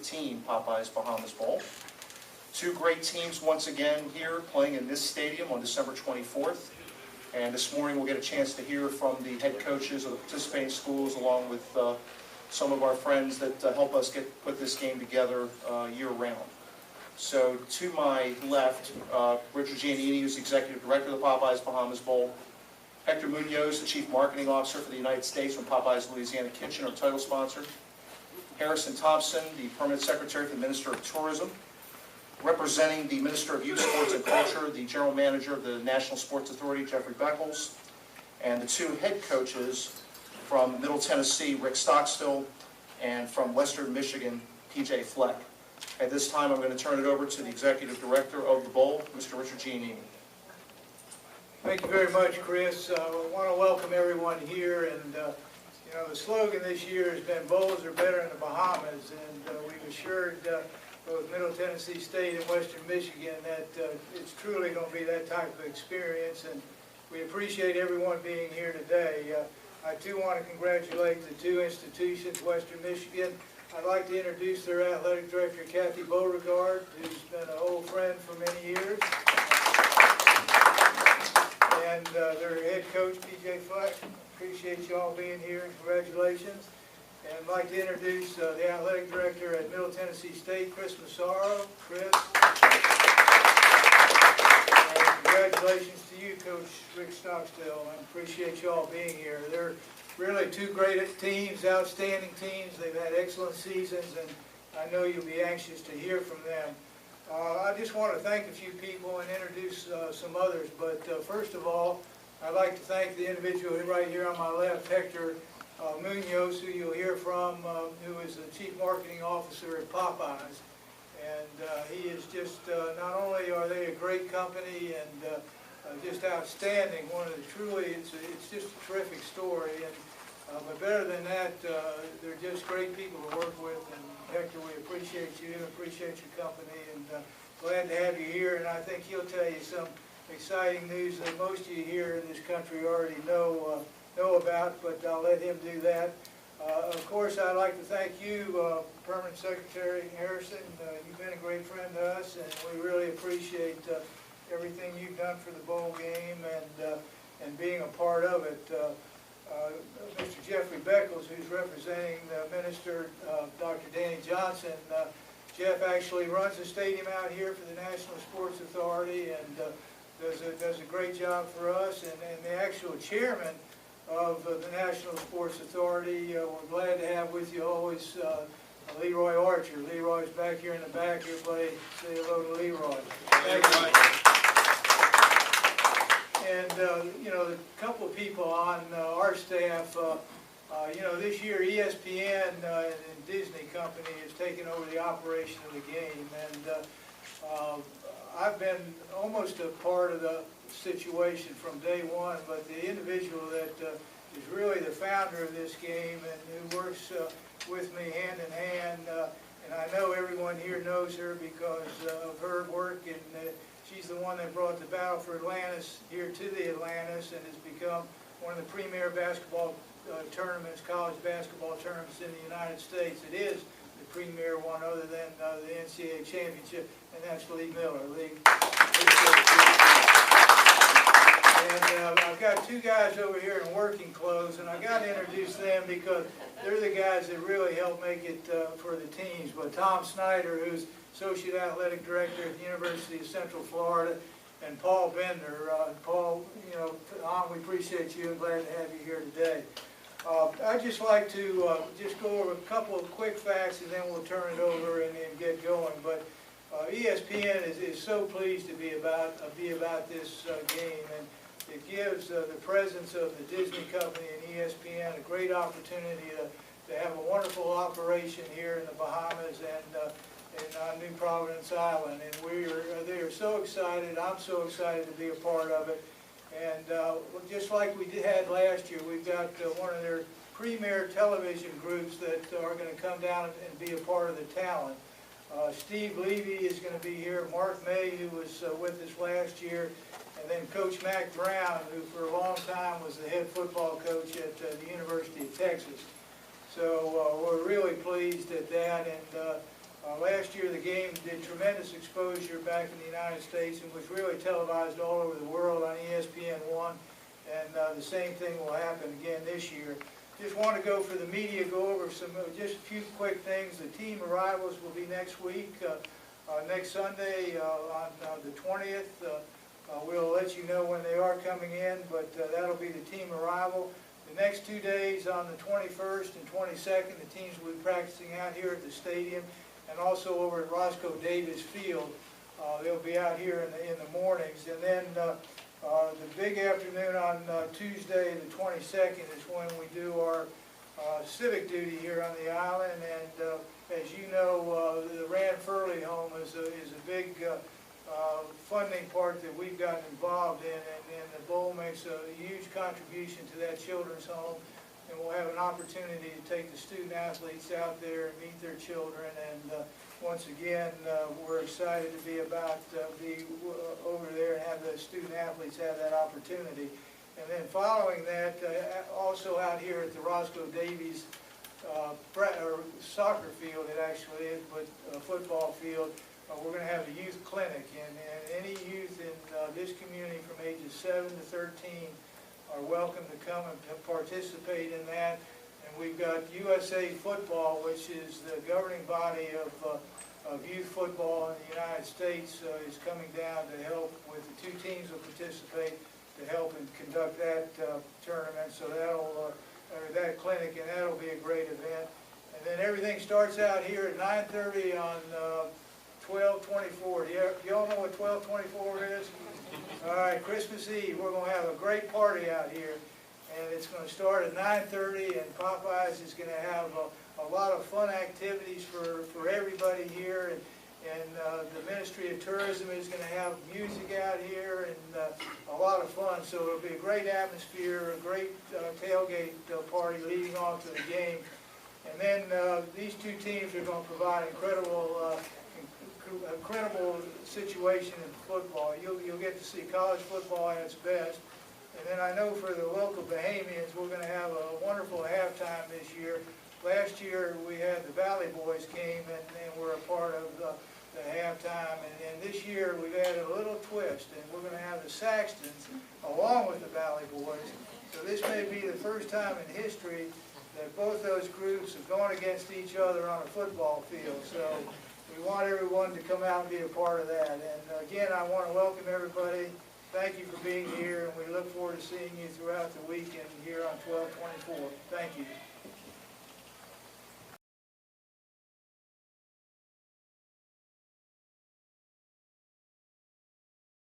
2015 Popeyes Bahamas Bowl. Two great teams once again here playing in this stadium on December 24th. And this morning we'll get a chance to hear from the head coaches of the participating schools along with some of our friends that help us put this game together year-round. So to my left, Richard Giannini, who's the Executive Director of the Popeyes Bahamas Bowl. Hector Munoz, the Chief Marketing Officer for the United States from Popeyes Louisiana Kitchen, our title sponsor. Harrison Thompson, the Permanent Secretary for the Minister of Tourism. Representing the Minister of Youth, Sports and Culture, the General Manager of the National Sports Authority, Jeffrey Beckles. And the two head coaches from Middle Tennessee, Rick Stockstill, and from Western Michigan, PJ Fleck. At this time, I'm going to turn it over to the Executive Director of the Bowl, Mr. Richard Giannini. Thank you very much, Chris. I want to welcome everyone here. And you know, the slogan this year has been "Bowls are better in the Bahamas," and we've assured both Middle Tennessee State and Western Michigan that it's truly going to be that type of experience. And we appreciate everyone being here today. I too want to congratulate the two institutions, Western Michigan. I'd like to introduce their athletic director, Kathy Beauregard, who's been an old friend for many years. And their head coach, PJ Fleck. Appreciate you all being here, and congratulations. And I'd like to introduce the athletic director at Middle Tennessee State, Chris Massaro. Chris. And congratulations to you, Coach Rick Stockstill. I appreciate you all being here. They're really two great teams, outstanding teams. They've had excellent seasons, and I know you'll be anxious to hear from them. I just want to thank a few people and introduce some others, but first of all, I'd like to thank the individual right here on my left, Hector Munoz, who you'll hear from, who is the Chief Marketing Officer at Popeyes. And he is just, not only are they a great company and just outstanding, it's just a terrific story. And but better than that, they're just great people to work with. And Hector, we appreciate you and appreciate your company, and glad to have you here. And I think he'll tell you some exciting news that most of you here in this country already know about, but I'll let him do that. Of course, I'd like to thank you, Permanent Secretary Harrison. You've been a great friend to us, and we really appreciate everything you've done for the bowl game and being a part of it. Mr. Jeffrey Beckles, who's representing the Minister, Dr. Danny Johnson. Jeff actually runs the stadium out here for the National Sports Authority and does a great job for us. And the actual chairman of the National Sports Authority, we're glad to have with you always Leroy Archer. Leroy's back here in the back. Everybody say hello to Leroy. Thank you. And, you know, a couple of people on our staff, you know, this year ESPN and Disney Company has taken over the operation of the game. And I've been almost a part of the situation from day one, but the individual that is really the founder of this game and who works with me hand in hand, and I know everyone here knows her because of her work, and she's the one that brought the Battle for Atlantis here to the Atlantis and has become one of the premier basketball tournaments, college basketball tournaments in the United States. It is the premier one other than the NCAA championship, and that's Lee Miller. Lee, and I've got two guys over here in working clothes, and I got to introduce them because they're the guys that really help make it for the teams. But Tom Snyder, who's Associate Athletic Director at the University of Central Florida, and Paul Bender. Paul, you know, Tom, we appreciate you and glad to have you here today. I'd just like to just go over a couple of quick facts and then we'll turn it over and get going. But ESPN is so pleased to be about this game, and it gives the presence of the Disney Company and ESPN a great opportunity to have a wonderful operation here in the Bahamas and on New Providence Island. And they are so excited. I'm so excited to be a part of it. And just like we had last year, we've got one of their premier television groups that are going to come down and be a part of the talent. Steve Levy is going to be here, Mark May, who was with us last year, and then Coach Mac Brown, who for a long time was the head football coach at the University of Texas. So we're really pleased at that, and Last year, the game did tremendous exposure back in the United States and was really televised all over the world on ESPN1, and the same thing will happen again this year. Just want to go for the media, go over just a few quick things. The team arrivals will be next week, next Sunday on the 20th. We'll let you know when they are coming in, but that'll be the team arrival. The next 2 days, on the 21st and 22nd, the teams will be practicing out here at the stadium and also over at Roscoe Davis Field. They'll be out here in the mornings. And then the big afternoon on Tuesday, the 22nd, is when we do our civic duty here on the island. And as you know, the Rand Furley home is a big funding part that we've gotten involved in, and the bowl makes a huge contribution to that children's home, and we'll have an opportunity to take the student athletes out there and meet their children. And once again, we're excited to be over there and have the student athletes have that opportunity. And then following that, also out here at the Roscoe Davies soccer field, it actually is, but football field, we're going to have a youth clinic, and any youth in this community from ages 7 to 13 are welcome to come and participate in that. And we've got USA Football, which is the governing body of youth football in the United States, is coming down to help with the 2 teams will participate to help and conduct that tournament. So that clinic, and that'll be a great event. And then everything starts out here at 9:30 on 12/24. Y'all know what 12/24 is? All right, Christmas Eve, we're going to have a great party out here, and it's going to start at 9:30, and Popeyes is going to have a lot of fun activities for everybody here, and the Ministry of Tourism is going to have music out here, and a lot of fun. So it'll be a great atmosphere, a great tailgate party leading on to the game. And then these 2 teams are going to provide incredible situation in football. You'll get to see college football at its best. And then I know for the local Bahamians, we're going to have a wonderful halftime this year. Last year we had the Valley Boys came and were a part of the halftime. And this year we've added a little twist, and we're going to have the Saxtons along with the Valley Boys. So this may be the first time in history that both those groups have gone against each other on a football field. So we want everyone to come out and be a part of that. And again, I want to welcome everybody. Thank you for being here, and we look forward to seeing you throughout the weekend here on 12/24. Thank you.